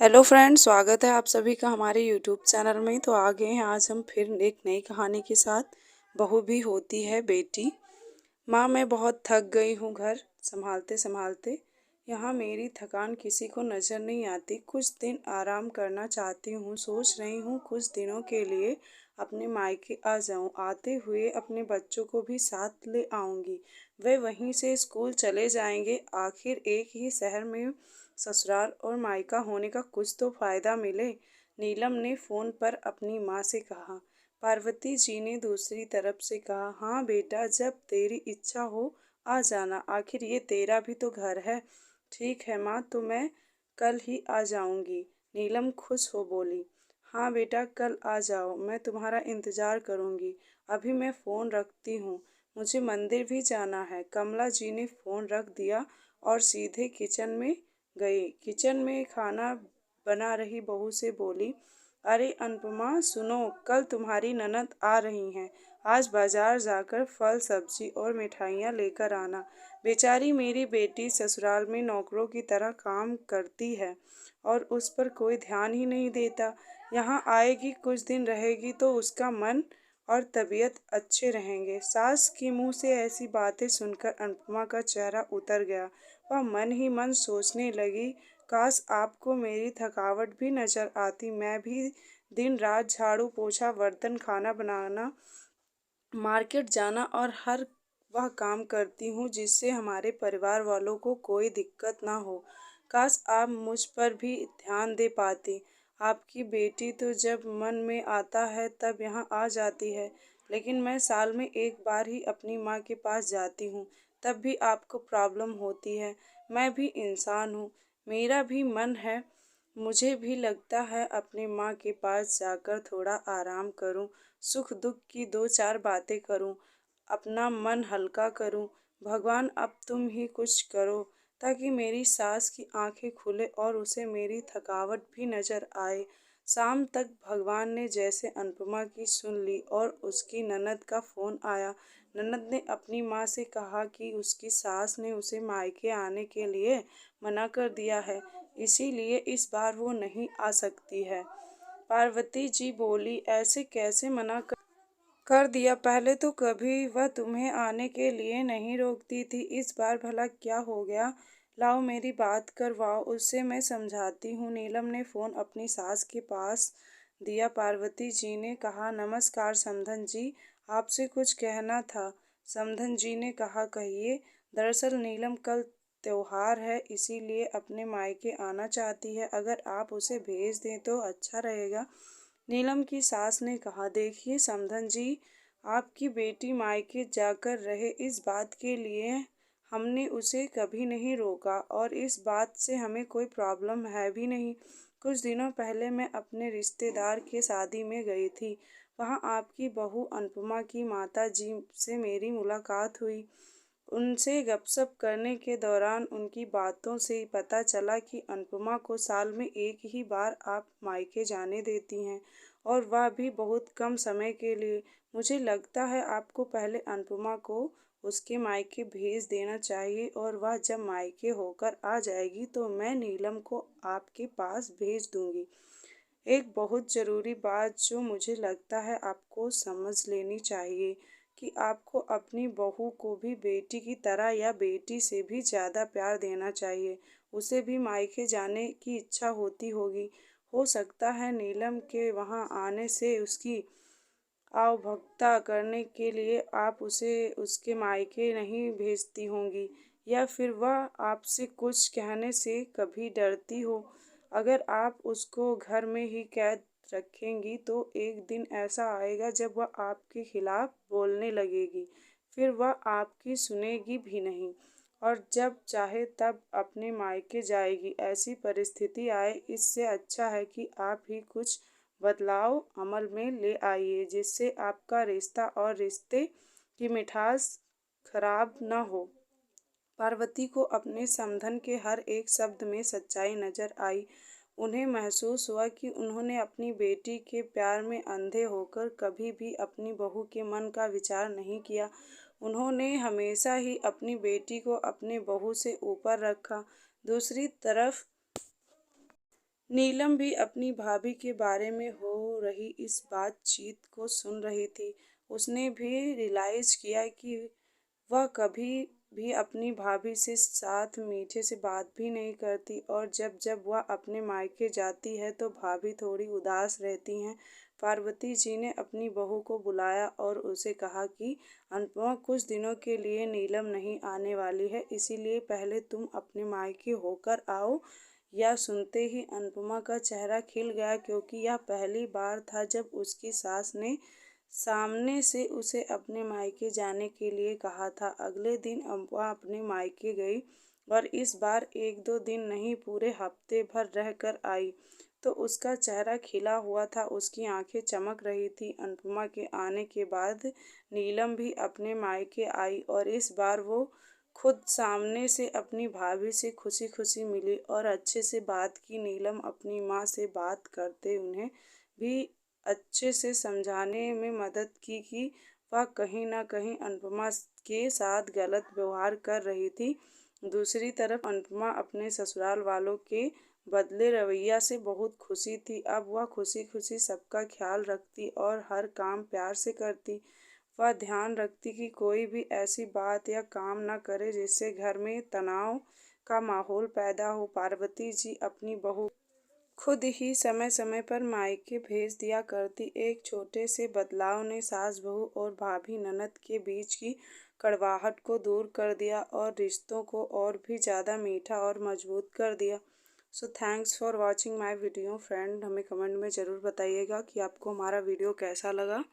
Hello friends, स्वागत है आप सभी का हमारे यूट्यूब चैनल में। तो आ गए हैं आज हम फिर एक नई कहानी के साथ। बहू भी होती है बेटी। माँ, मैं बहुत थक गई हूँ घर संभालते संभालते। यहाँ मेरी थकान किसी को नज़र नहीं आती। कुछ दिन आराम करना चाहती हूँ। सोच रही हूँ कुछ दिनों के लिए अपने मायके आ जाऊँ। आते हुए अपने बच्चों को भी साथ ले आऊँगी। वे वहीं से स्कूल चले जाएंगे। आखिर एक ही शहर में ससुराल और मायका होने का कुछ तो फायदा मिले। नीलम ने फोन पर अपनी माँ से कहा। पार्वती जी ने दूसरी तरफ से कहा, हाँ बेटा, जब तेरी इच्छा हो आ जाना। आखिर ये तेरा भी तो घर है। ठीक है माँ, तो मैं कल ही आ जाऊंगी। नीलम खुश हो बोली। हाँ बेटा, कल आ जाओ, मैं तुम्हारा इंतजार करूंगी। अभी मैं फोन रखती हूँ, मुझे मंदिर भी जाना है। कमला जी ने फोन रख दिया और सीधे किचन में गई। किचन में खाना बना रही बहू से बोली, अरे अनुपमा, सुनो, कल तुम्हारी ननद आ रही हैं। आज बाजार जाकर फल सब्जी और मिठाइयाँ लेकर आना। बेचारी मेरी बेटी ससुराल में नौकरों की तरह काम करती है और उस पर कोई ध्यान ही नहीं देता। यहाँ आएगी, कुछ दिन रहेगी तो उसका मन और तबीयत अच्छे रहेंगे। सास की मुंह से ऐसी बातें सुनकर अनुपमा का चेहरा उतर गया। वह मन ही मन सोचने लगी, काश आपको मेरी थकावट भी नजर आती। मैं भी दिन रात झाड़ू पोछा बर्तन खाना बनाना मार्केट जाना और हर वह काम करती हूँ जिससे हमारे परिवार वालों को कोई दिक्कत ना हो। काश आप मुझ पर भी ध्यान दे पाती। आपकी बेटी तो जब मन में आता है तब यहाँ आ जाती है, लेकिन मैं साल में एक बार ही अपनी माँ के पास जाती हूँ। तब भी आपको प्रॉब्लम होती है। मैं भी इंसान हूँ, मेरा भी मन है। मुझे भी लगता है अपनी माँ के पास जाकर थोड़ा आराम करूं, सुख दुख की दो चार बातें करूं, अपना मन हल्का करूं। भगवान, अब तुम ही कुछ करो ताकि मेरी सास की आंखें खुले और उसे मेरी थकावट भी नजर आए। शाम तक भगवान ने जैसे अनुपमा की सुन ली और उसकी ननद का फोन आया। ननद ने अपनी माँ से कहा कि उसकी सास ने उसे मायके आने के लिए मना कर दिया है, इसीलिए इस बार वो नहीं आ सकती है। पार्वती जी बोली, ऐसे कैसे मना कर दिया? पहले तो कभी वह तुम्हें आने के लिए नहीं रोकती थी, इस बार भला क्या हो गया? लाओ मेरी बात करवाओ, उससे मैं समझाती हूँ। नीलम ने फोन अपनी सास के पास दिया। पार्वती जी ने कहा, नमस्कार समधन जी, आपसे कुछ कहना था। समधन जी ने कहा, कहिए। दरअसल नीलम कल त्योहार है, इसीलिए अपने मायके आना चाहती है। अगर आप उसे भेज दें तो अच्छा रहेगा। नीलम की सास ने कहा, देखिए समधन जी, आपकी बेटी मायके जाकर रहे, इस बात के लिए हमने उसे कभी नहीं रोका और इस बात से हमें कोई प्रॉब्लम है भी नहीं। कुछ दिनों पहले मैं अपने रिश्तेदार के शादी में गई थी। वहाँ आपकी बहू अनुपमा की माता जी से मेरी मुलाकात हुई। उनसे गपशप करने के दौरान उनकी बातों से पता चला कि अनुपमा को साल में एक ही बार आप मायके जाने देती हैं और वह भी बहुत कम समय के लिए। मुझे लगता है आपको पहले अनुपमा को उसके मायके भेज देना चाहिए और वह जब मायके होकर आ जाएगी तो मैं नीलम को आपके पास भेज दूंगी। एक बहुत ज़रूरी बात जो मुझे लगता है आपको समझ लेनी चाहिए कि आपको अपनी बहू को भी बेटी की तरह या बेटी से भी ज़्यादा प्यार देना चाहिए। उसे भी मायके जाने की इच्छा होती होगी। हो सकता है नीलम के वहाँ आने से उसकी आवभगता करने के लिए आप उसे उसके मायके नहीं भेजती होंगी, या फिर वह आपसे कुछ कहने से कभी डरती हो। अगर आप उसको घर में ही कैद रखेंगी तो एक दिन ऐसा आएगा जब वह आपके खिलाफ बोलने लगेगी। फिर वह आपकी सुनेगी भी नहीं और जब चाहे तब अपने मायके जाएगी। ऐसी परिस्थिति आए, इससे अच्छा है कि आप ही कुछ बदलाव अमल में ले आइए जिससे आपका रिश्ता और रिश्ते की मिठास खराब न हो। पार्वती को अपने समधन के हर एक शब्द में सच्चाई नजर आई। उन्हें महसूस हुआ कि उन्होंने अपनी बेटी के प्यार में अंधे होकर कभी भी अपनी बहू के मन का विचार नहीं किया। उन्होंने हमेशा ही अपनी बेटी को अपनी बहू से ऊपर रखा। दूसरी तरफ नीलम भी अपनी भाभी के बारे में हो रही इस बातचीत को सुन रही थी। उसने भी रियलाइज किया कि वह कभी भी अपनी भाभी से साथ मीठे से बात भी नहीं करती और जब जब वह अपने मायके जाती है तो भाभी थोड़ी उदास रहती हैं। पार्वती जी ने अपनी बहू को बुलाया और उसे कहा कि अनुपमा कुछ दिनों के लिए नीलम नहीं आने वाली है, इसीलिए पहले तुम अपने मायके होकर आओ। यह सुनते ही अनुपमा का चेहरा खिल गया, क्योंकि यह पहली बार था जब उसकी सास ने सामने से उसे अपने मायके जाने के लिए कहा था। अगले दिन अनुपमा अपने मायके गई और इस बार एक दो दिन नहीं, पूरे हफ्ते भर रह कर आई। तो उसका चेहरा खिला हुआ था, उसकी आंखें चमक रही थी। अनुपमा के आने के बाद नीलम भी अपने मायके आई और इस बार वो खुद सामने से अपनी भाभी से खुशी खुशी मिली और अच्छे से बात की। नीलम अपनी माँ से बात करते उन्हें भी अच्छे से समझाने में मदद की कि वह कहीं न कहीं अनुपमा के साथ गलत व्यवहार कर रही थी। दूसरी तरफ अनुपमा अपने ससुराल वालों के बदले रवैया से बहुत खुशी थी। अब वह खुशी खुशी सबका ख्याल रखती और हर काम प्यार से करती। वह ध्यान रखती कि कोई भी ऐसी बात या काम न करे जिससे घर में तनाव का माहौल पैदा हो। पार्वती जी अपनी बहू खुद ही समय समय पर मायके भेज दिया करती। एक छोटे से बदलाव ने सास बहू और भाभी ननद के बीच की कड़वाहट को दूर कर दिया और रिश्तों को और भी ज़्यादा मीठा और मजबूत कर दिया। So thanks for watching my video friend. हमें कमेंट में ज़रूर बताइएगा कि आपको हमारा वीडियो कैसा लगा।